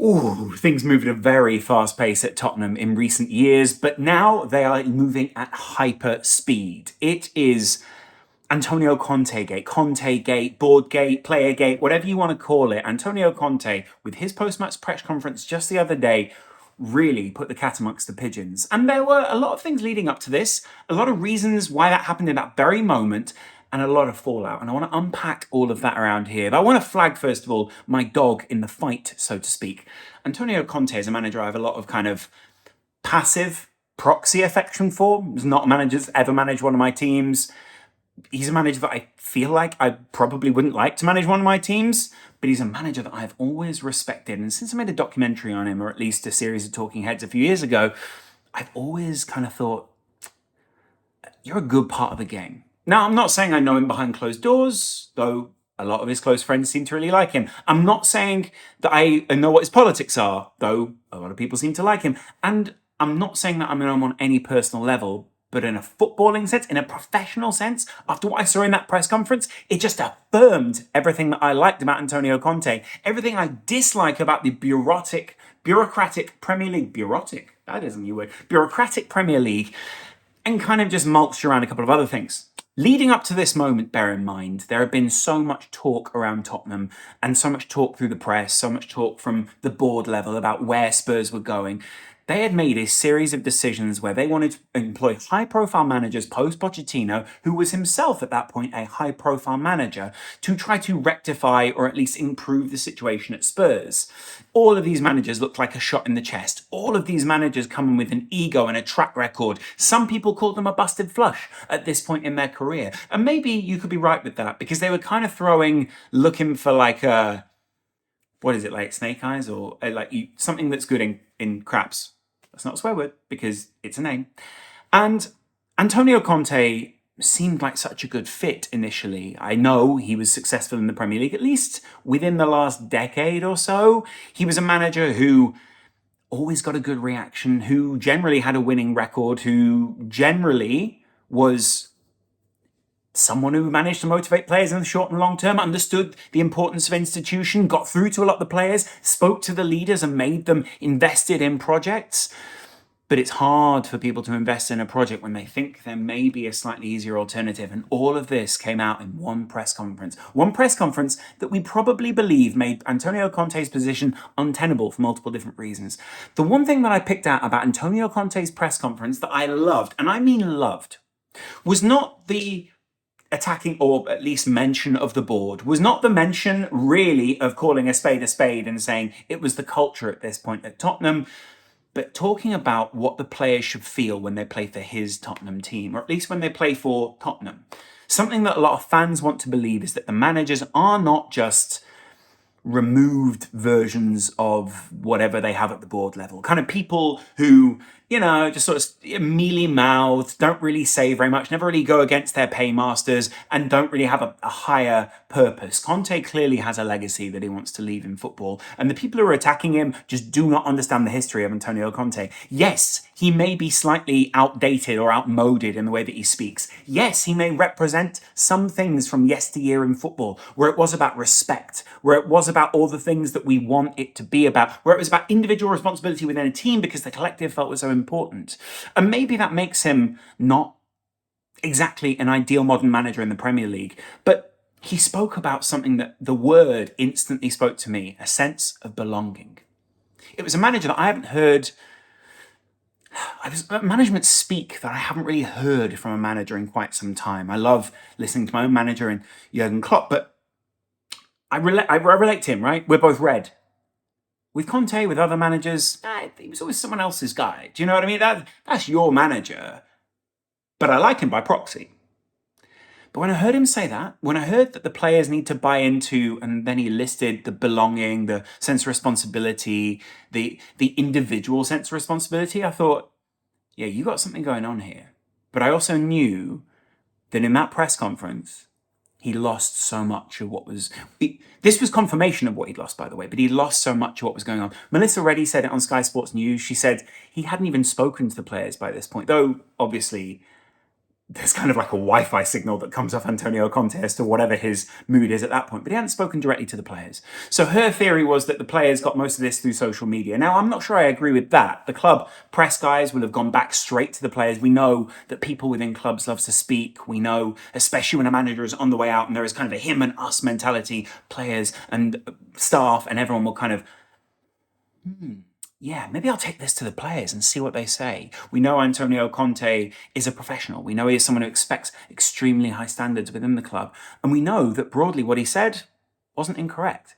Ooh, things moved at a very fast pace at Tottenham in recent years, but now they are moving at hyper speed. It is Antonio Conte gate, Conte gate, board gate, player gate, whatever you want to call it. Antonio Conte, with his post-match press conference just the other day, really put the cat amongst the pigeons. And there were a lot of things leading up to this, a lot of reasons why that happened in that very moment, and a lot of fallout. And I want to unpack all of that around here. But I want to flag, first of all, my dog in the fight, so to speak. Antonio Conte is a manager I have a lot of kind of passive proxy affection for. He's not a manager that's ever managed one of my teams. He's a manager that I feel like I probably wouldn't like to manage one of my teams, but he's a manager that I've always respected. And since I made a documentary on him, or at least a series of talking heads a few years ago, I've always kind of thought, you're a good part of the game. Now, I'm not saying I know him behind closed doors, though a lot of his close friends seem to really like him. I'm not saying that I know what his politics are, though a lot of people seem to like him. And I'm not saying that I know him on any personal level, but in a footballing sense, in a professional sense, after what I saw in that press conference, it just affirmed everything that I liked about Antonio Conte, everything I dislike about the bureaucratic Premier League, that isn't a new word, bureaucratic Premier League, and kind of just mulched around a couple of other things. Leading up to this moment, bear in mind, there had been so much talk around Tottenham and so much talk through the press, so much talk from the board level about where Spurs were going. They had made a series of decisions where they wanted to employ high-profile managers post-Pochettino, who was himself at that point a high-profile manager, to try to rectify or at least improve the situation at Spurs. All of these managers looked like a shot in the chest. All of these managers coming with an ego and a track record. Some people called them a busted flush at this point in their career. And maybe you could be right with that, because they were kind of looking for like a, what is it, like snake eyes, or something that's good in craps. That's not a swear word because it's a name. And Antonio Conte seemed like such a good fit initially. I know he was successful in the Premier League, at least within the last decade or so. He was a manager who always got a good reaction, who generally had a winning record, who generally was someone who managed to motivate players in the short and long term, understood the importance of institution, got through to a lot of the players, spoke to the leaders and made them invested in projects. But it's hard for people to invest in a project when they think there may be a slightly easier alternative. And all of this came out in one press conference. One press conference that we probably believe made Antonio Conte's position untenable for multiple different reasons. The one thing that I picked out about Antonio Conte's press conference that I loved, and I mean loved, was not the attacking, or at least mention of the board, was not the mention really of calling a spade and saying it was the culture at this point at Tottenham, but talking about what the players should feel when they play for his Tottenham team, or at least when they play for Tottenham. Something that a lot of fans want to believe is that the managers are not just removed versions of whatever they have at the board level. Kind of people who, just sort of mealy-mouthed, don't really say very much, never really go against their paymasters, and don't really have a higher purpose. Conte clearly has a legacy that he wants to leave in football, and the people who are attacking him just do not understand the history of Antonio Conte. Yes, he may be slightly outdated or outmoded in the way that he speaks. Yes, he may represent some things from yesteryear in football, where it was about respect, where it was about all the things that we want it to be about, where it was about individual responsibility within a team because the collective felt was so important. And maybe that makes him not exactly an ideal modern manager in the Premier League, but he spoke about something that the word instantly spoke to me, a sense of belonging. It was a manager that I haven't heard, management speak that I haven't really heard from a manager in quite some time. I love listening to my own manager and Jurgen Klopp, but I relate to him, right? We're both red. With Conte, with other managers, he was always someone else's guy. Do you know what I mean? That's your manager, but I like him by proxy. But when I heard him say that, when I heard that the players need to buy into, and then he listed the belonging, the sense of responsibility, the individual sense of responsibility, I thought, yeah, you got something going on here. But I also knew that in that press conference, he lost so much of what was... This was confirmation of what he'd lost, by the way, but he lost so much of what was going on. Melissa Reddy said it on Sky Sports News. She said he hadn't even spoken to the players by this point, though, obviously, there's kind of like a Wi-Fi signal that comes off Antonio Conte as to whatever his mood is at that point. But he hadn't spoken directly to the players. So her theory was that the players got most of this through social media. Now, I'm not sure I agree with that. The club press guys will have gone back straight to the players. We know that people within clubs love to speak. We know, especially when a manager is on the way out and there is kind of a him and us mentality, players and staff and everyone will kind of, yeah, maybe I'll take this to the players and see what they say. We know Antonio Conte is a professional. We know he is someone who expects extremely high standards within the club. And we know that broadly what he said wasn't incorrect.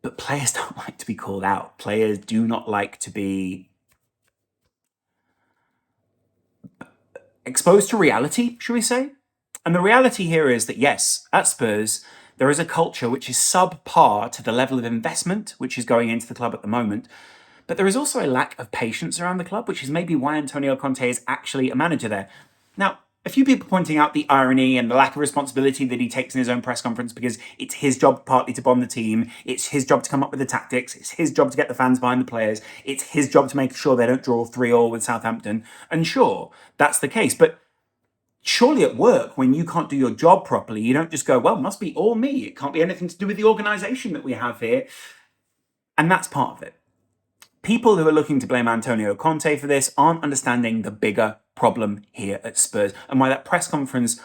But players don't like to be called out. Players do not like to be exposed to reality, should we say? And the reality here is that, yes, at Spurs, there is a culture which is subpar to the level of investment which is going into the club at the moment. But there is also a lack of patience around the club, which is maybe why Antonio Conte is actually a manager there. Now, a few people pointing out the irony and the lack of responsibility that he takes in his own press conference because it's his job partly to bond the team, it's his job to come up with the tactics, it's his job to get the fans behind the players, it's his job to make sure they don't draw 3-3 with Southampton. And sure, that's the case, but surely at work, when you can't do your job properly, you don't just go, well, it must be all me. It can't be anything to do with the organisation that we have here. And that's part of it. People who are looking to blame Antonio Conte for this aren't understanding the bigger problem here at Spurs and why that press conference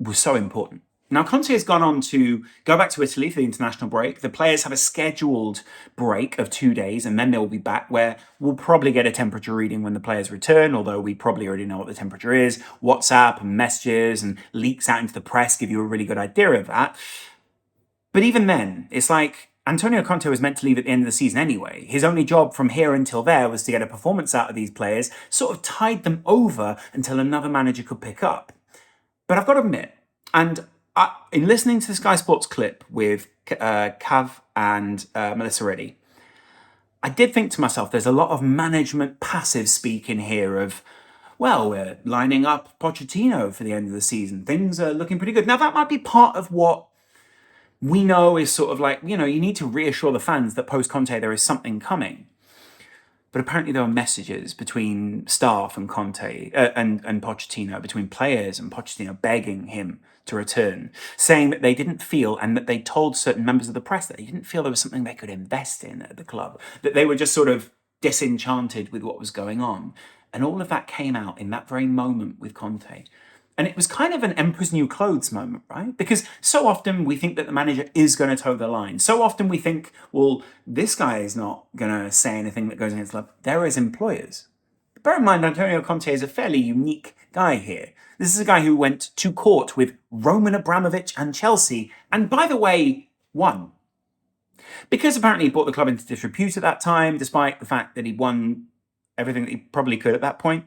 was so important. Now, Conte has gone on to go back to Italy for the international break. The players have a scheduled break of 2 days, and then they'll be back, where we'll probably get a temperature reading when the players return, although we probably already know what the temperature is. WhatsApp and messages and leaks out into the press give you a really good idea of that. But even then, it's like Antonio Conte was meant to leave at the end of the season anyway. His only job from here until there was to get a performance out of these players, sort of tide them over until another manager could pick up. But I've got to admit, and in listening to the Sky Sports clip with Cav and Melissa Reddy, I did think to myself, there's a lot of management passive speak in here of, well, we're lining up Pochettino for the end of the season. Things are looking pretty good. Now, that might be part of what we know is sort of like, you need to reassure the fans that post-Conte there is something coming. But apparently there were messages between staff and Conte and Pochettino, between players and Pochettino begging him to return, saying that they didn't feel, and that they told certain members of the press that they didn't feel there was something they could invest in at the club, that they were just sort of disenchanted with what was going on. And all of that came out in that very moment with Conte. And it was kind of an Emperor's New Clothes moment, right? Because so often we think that the manager is going to toe the line. So often we think, well, this guy is not going to say anything that goes against the club. There is employers. But bear in mind, Antonio Conte is a fairly unique guy here. This is a guy who went to court with Roman Abramovich and Chelsea, and by the way, won. Because apparently he brought the club into disrepute at that time, despite the fact that he won everything that he probably could at that point.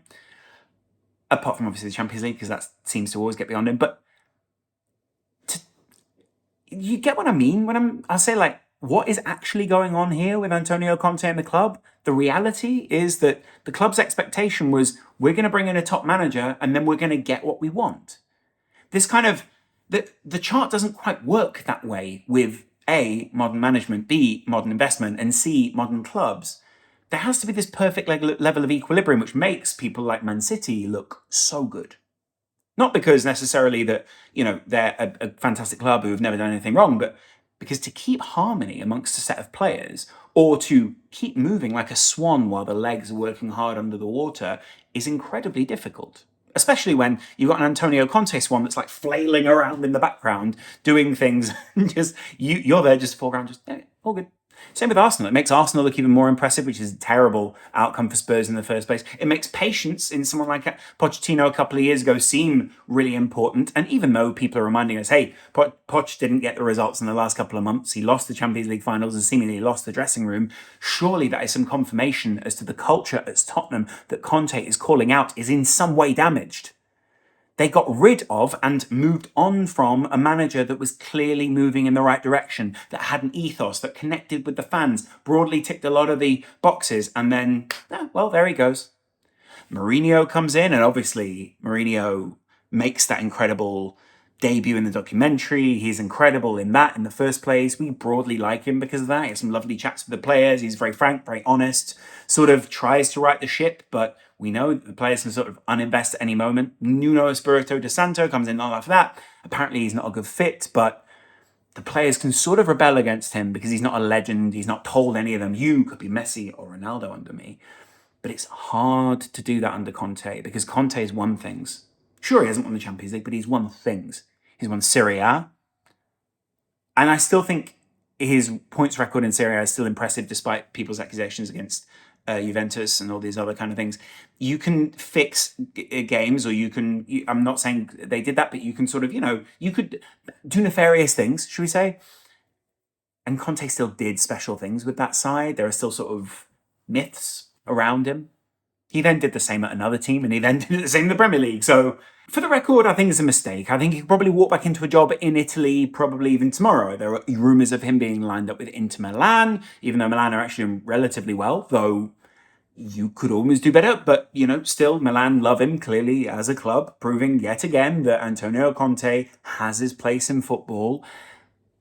Apart from obviously the Champions League, because that seems to always get beyond him. But you get what I mean when I say, like, what is actually going on here with Antonio Conte and the club? The reality is that the club's expectation was, we're going to bring in a top manager and then we're going to get what we want. This kind of, the chart doesn't quite work that way with A, modern management, B, modern investment, and C, modern clubs. There has to be this perfect level of equilibrium, which makes people like Man City look so good. Not because necessarily that, they're a fantastic club who have never done anything wrong, but because to keep harmony amongst a set of players, or to keep moving like a swan while the legs are working hard under the water, is incredibly difficult. Especially when you've got an Antonio Conte swan that's like flailing around in the background, doing things, and just you're there just foreground, just all good. Same with Arsenal. It makes Arsenal look even more impressive, which is a terrible outcome for Spurs in the first place. It makes patience in someone like Pochettino a couple of years ago seem really important. And even though people are reminding us, hey, Poch didn't get the results in the last couple of months, he lost the Champions League finals and seemingly lost the dressing room, surely that is some confirmation as to the culture at Tottenham that Conte is calling out is in some way damaged. They got rid of and moved on from a manager that was clearly moving in the right direction, that had an ethos, that connected with the fans, broadly ticked a lot of the boxes, and then, well, there he goes. Mourinho comes in, and obviously Mourinho makes that incredible debut in the documentary. He's incredible in that in the first place. We broadly like him because of that. He has some lovely chats with the players. He's very frank, very honest, sort of tries to right the ship, but we know that the players can sort of uninvest at any moment. Nuno Espirito de Santo comes in not after that. Apparently he's not a good fit, but the players can sort of rebel against him because he's not a legend. He's not told any of them, you could be Messi or Ronaldo under me. But it's hard to do that under Conte because Conte has won things. Sure, he hasn't won the Champions League, but he's won things. He's won Serie A. And I still think his points record in Serie A is still impressive despite people's accusations against Juventus and all these other kind of things. You can fix games, or I'm not saying they did that, but you can sort of, you could do nefarious things, should we say? And Conte still did special things with that side. There are still sort of myths around him. He then did the same at another team, and he then did the same in the Premier League. So, for the record, I think it's a mistake. I think he could probably walk back into a job in Italy, probably even tomorrow. There are rumours of him being lined up with Inter Milan, even though Milan are actually doing relatively well, though you could almost do better. But, still, Milan love him, clearly, as a club, proving yet again that Antonio Conte has his place in football,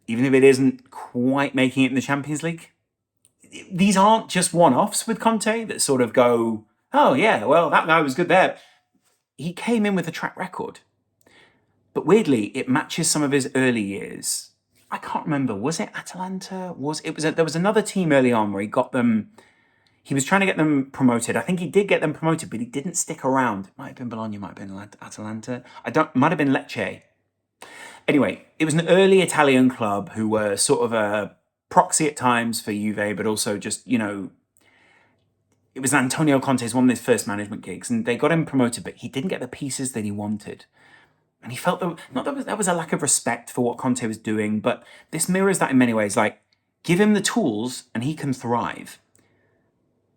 even if it isn't quite making it in the Champions League. These aren't just one-offs with Conte that sort of go, oh yeah, well, that guy was good there. He came in with a track record. But weirdly, it matches some of his early years. I can't remember, was it Atalanta? There was another team early on where he was trying to get them promoted. I think he did get them promoted, but he didn't stick around. It might have been Bologna, might have been Atalanta. Might have been Lecce. Anyway, it was an early Italian club who were sort of a proxy at times for Juve, but also just, it was Antonio Conte's one of his first management gigs, and they got him promoted, but he didn't get the pieces that he wanted. And he felt that was a lack of respect for what Conte was doing, but this mirrors that in many ways. Like, give him the tools and he can thrive.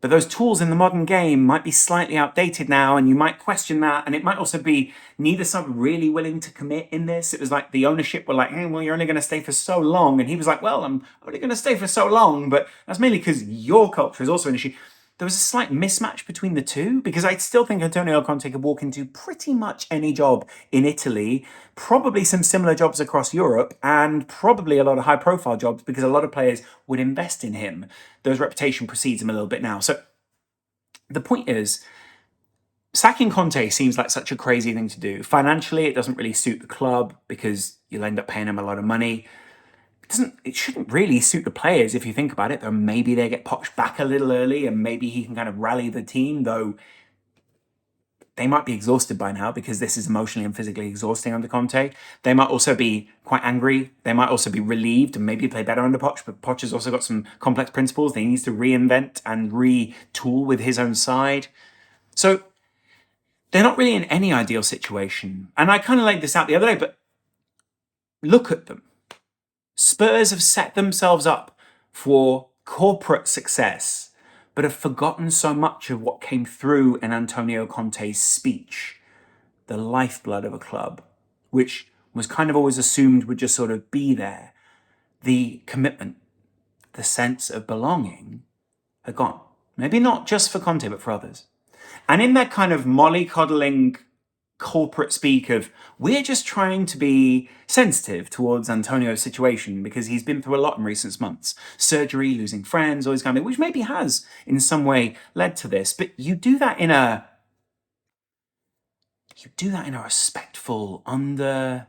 But those tools in the modern game might be slightly outdated now, and you might question that. And it might also be neither side really willing to commit in this. It was like the ownership were like, hey, well, you're only going to stay for so long. And he was like, well, I'm only going to stay for so long, but that's mainly because your culture is also an issue. There was a slight mismatch between the two, because I still think Antonio Conte could walk into pretty much any job in Italy, probably some similar jobs across Europe, and probably a lot of high-profile jobs because a lot of players would invest in him. Those reputation precedes him a little bit now. So the point is, sacking Conte seems like such a crazy thing to do. Financially, it doesn't really suit the club because you'll end up paying him a lot of money. It shouldn't really suit the players if you think about it, though maybe they get poached back a little early and maybe he can kind of rally the team, though they might be exhausted by now because this is emotionally and physically exhausting under Conte. They might also be quite angry. They might also be relieved and maybe play better under Poch, but Poch has also got some complex principles that he needs to reinvent and retool with his own side. So they're not really in any ideal situation. And I kind of laid this out the other day, but look at them. Spurs have set themselves up for corporate success, but have forgotten so much of what came through in Antonio Conte's speech, the lifeblood of a club, which was kind of always assumed would just sort of be there. The commitment, the sense of belonging had gone. Maybe not just for Conte, but for others. And in that kind of mollycoddling corporate speak of, we're just trying to be sensitive towards Antonio's situation because he's been through a lot in recent months. Surgery, losing friends, all this kind of thing, which maybe has in some way led to this. But you do that in a respectful, it's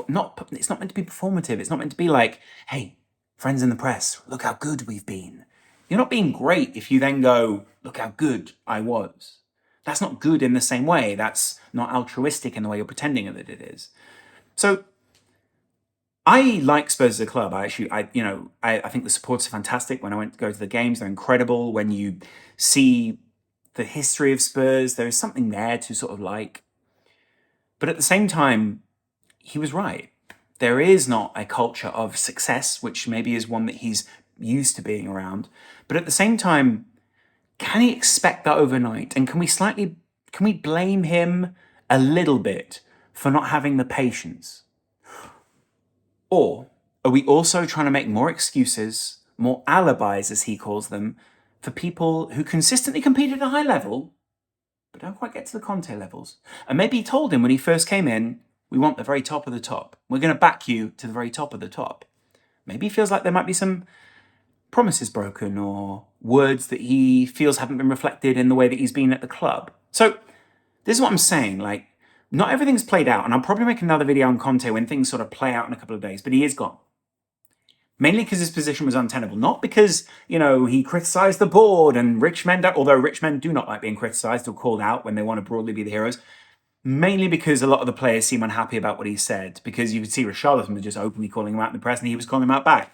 not meant to be performative. It's not meant to be like, hey, friends in the press, look how good we've been. You're not being great if you then go, look how good I was. That's not good in the same way. That's not altruistic in the way you're pretending that it is. So I like Spurs as a club. I think the supporters are fantastic. When I went to go to the games, they're incredible. When you see the history of Spurs, there is something there to sort of like. But at the same time, he was right. There is not a culture of success, which maybe is one that he's used to being around. But at the same time, can he expect that overnight? And can we blame him a little bit for not having the patience? Or are we also trying to make more excuses, more alibis, as he calls them, for people who consistently competed at a high level, but don't quite get to the Conte levels? And maybe he told him when he first came in, We want the very top of the top. We're going to back you to the very top of the top. Maybe he feels like there might be some promises broken or words that he feels haven't been reflected in the way that he's been at the club. So this is what I'm saying. Like, not everything's played out, and I'll probably make another video on Conte when things sort of play out in a couple of days, but he is gone. Mainly because his position was untenable, not because, he criticised the board and rich men, although rich men do not like being criticised or called out when they want to broadly be the heroes. Mainly because a lot of the players seem unhappy about what he said, because you could see Richarlison was just openly calling him out in the press and he was calling him out back.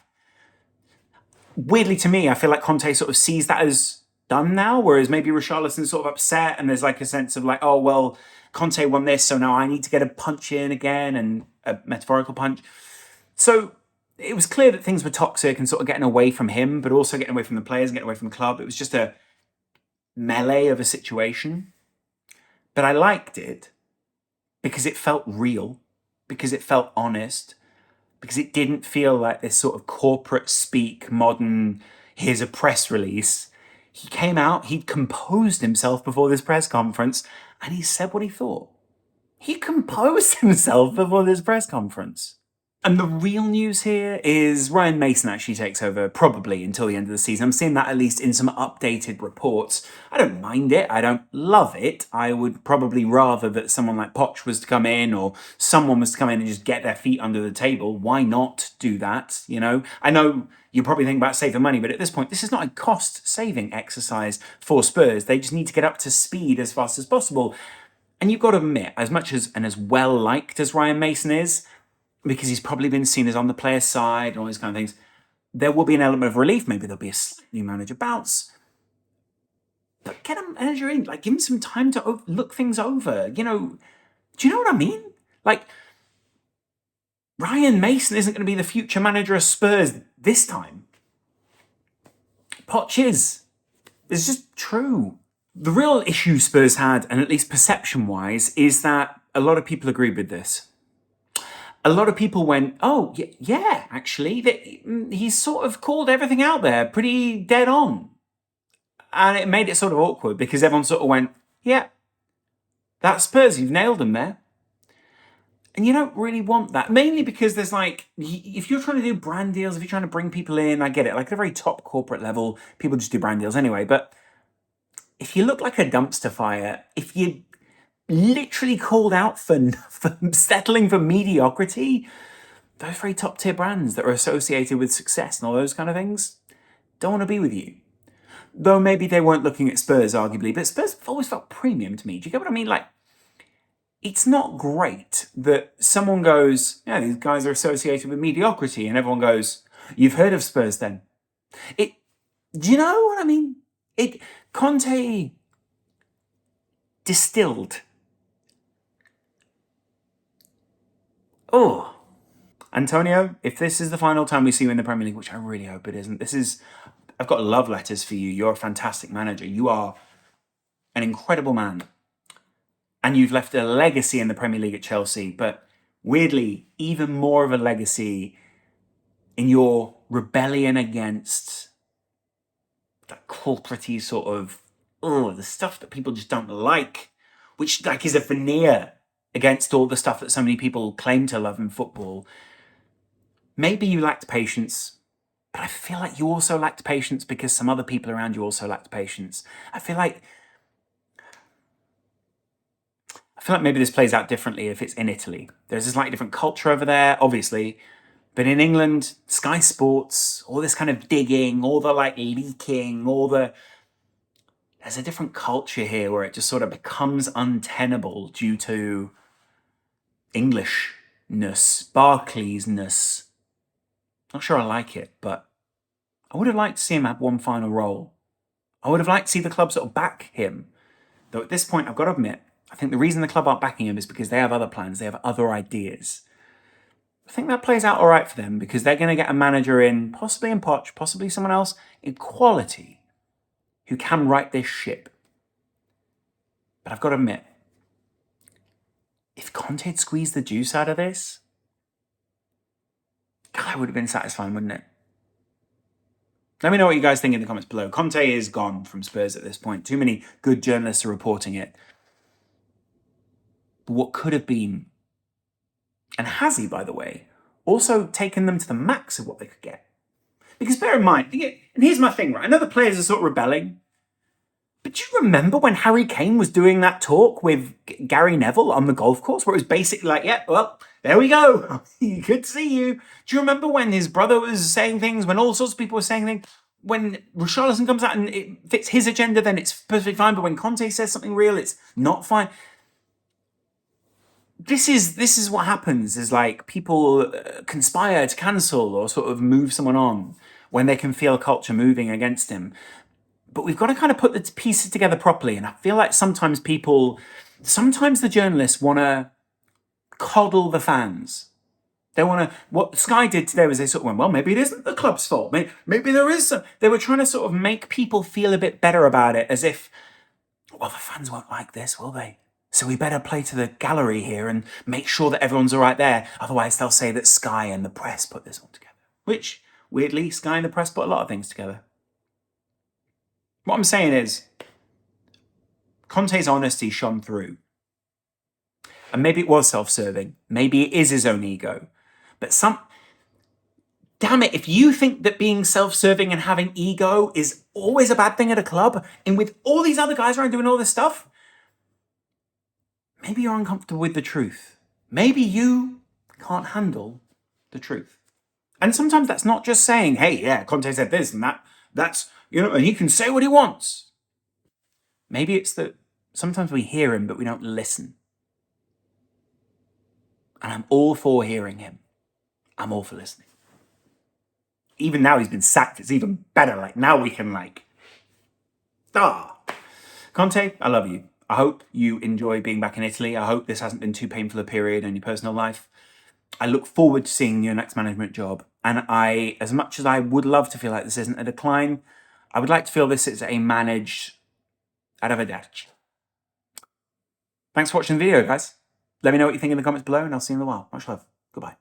Weirdly to me, I feel like Conte sort of sees that as done now, whereas maybe Richarlison's sort of upset and there's like a sense of like, oh, well, Conte won this, so now I need to get a punch in again, and a metaphorical punch. So it was clear that things were toxic and sort of getting away from him, but also getting away from the players and getting away from the club. It was just a melee of a situation. But I liked it because it felt real, because it felt honest, because it didn't feel like this sort of corporate speak, modern, here's a press release. He came out, he'd composed himself before this press conference, and he said what he thought. He composed himself before this press conference. And the real news here is Ryan Mason actually takes over, probably until the end of the season. I'm seeing that at least in some updated reports. I don't mind it. I don't love it. I would probably rather that someone like Poch was to come in, or someone was to come in and just get their feet under the table. Why not do that? I know you're probably thinking about saving money, but at this point, this is not a cost-saving exercise for Spurs. They just need to get up to speed as fast as possible. And you've got to admit, as much as and as well-liked as Ryan Mason is, because he's probably been seen as on the player's side and all these kind of things, there will be an element of relief. Maybe there'll be a slight new manager bounce. But get a manager in. Like, give him some time to look things over. Do you know what I mean? Like, Ryan Mason isn't going to be the future manager of Spurs this time. Poch is. It's just true. The real issue Spurs had, and at least perception-wise, is that a lot of people agreed with this. A lot of people went, oh, yeah, actually, he's sort of called everything out there pretty dead on. And it made it sort of awkward because everyone sort of went, yeah, that's Spurs, you've nailed them there. And you don't really want that, mainly because there's like, if you're trying to do brand deals, if you're trying to bring people in, I get it, like at a very top corporate level, people just do brand deals anyway. But if you look like a dumpster fire, if you literally called out for settling for mediocrity, those very top tier brands that are associated with success and all those kind of things don't want to be with you. Though maybe they weren't looking at Spurs, arguably, but Spurs have always felt premium to me. Do you get what I mean? Like, it's not great that someone goes, yeah, these guys are associated with mediocrity, and everyone goes, you've heard of Spurs then. Do you know what I mean? Conte distilled. Oh, Antonio, if this is the final time we see you in the Premier League, which I really hope it isn't, I've got love letters for you. You're a fantastic manager. You are an incredible man. And you've left a legacy in the Premier League at Chelsea, but weirdly, even more of a legacy in your rebellion against that corporate-y sort of, the stuff that people just don't like, which like is a veneer against all the stuff that so many people claim to love in football. Maybe you lacked patience, but I feel like you also lacked patience because some other people around you also lacked patience. I feel like maybe this plays out differently if it's in Italy. There's a slightly different culture over there, obviously. But in England, Sky Sports, all this kind of digging, all the like leaking, there's a different culture here where it just sort of becomes untenable due to Englishness, Barclays-ness. Not sure I like it, but I would have liked to see him have one final role. I would have liked to see the club sort of back him. Though at this point, I've got to admit, I think the reason the club aren't backing him is because they have other plans, they have other ideas. I think that plays out all right for them because they're going to get a manager in, possibly in Poch, possibly someone else, in quality, who can right this ship. But I've got to admit, if Conte had squeezed the juice out of this, God, it would have been satisfying, wouldn't it? Let me know what you guys think in the comments below. Conte is gone from Spurs at this point. Too many good journalists are reporting it. But what could have been And has he, by the way, also taken them to the max of what they could get? Because bear in mind, and here's my thing, right? I know the players are sort of rebelling, but do you remember when Harry Kane was doing that talk with Gary Neville on the golf course, where it was basically like, yeah, well, there we go. Good to see you. Do you remember when his brother was saying things, when all sorts of people were saying things? When Richarlison comes out and it fits his agenda, then it's perfectly fine. But when Conte says something real, it's not fine. This is what happens, is like people conspire to cancel or sort of move someone on when they can feel culture moving against him. But we've got to kind of put the pieces together properly. And I feel like sometimes the journalists want to coddle the fans. They want to, what Sky did today was they sort of went, well, maybe it isn't the club's fault. Maybe there is some. They were trying to sort of make people feel a bit better about it, as if, well, the fans won't like this, will they? So we better play to the gallery here and make sure that everyone's all right there. Otherwise, they'll say that Sky and the press put this all together. Which, weirdly, Sky and the press put a lot of things together. What I'm saying is, Conte's honesty shone through. And maybe it was self-serving. Maybe it is his own ego. But damn it, if you think that being self-serving and having ego is always a bad thing at a club, and with all these other guys around doing all this stuff, maybe you're uncomfortable with the truth. Maybe you can't handle the truth. And sometimes that's not just saying, hey, yeah, Conte said this and that's, and he can say what he wants. Maybe it's that sometimes we hear him, but we don't listen. And I'm all for hearing him. I'm all for listening. Even now he's been sacked, it's even better. Like, now we can Conte, I love you. I hope you enjoy being back in Italy. I hope this hasn't been too painful a period in your personal life. I look forward to seeing your next management job. And as much as I would love to feel like this isn't a decline, I would like to feel this is a managed arrivederci. Thanks for watching the video, guys. Let me know what you think in the comments below, and I'll see you in a while. Much love. Goodbye.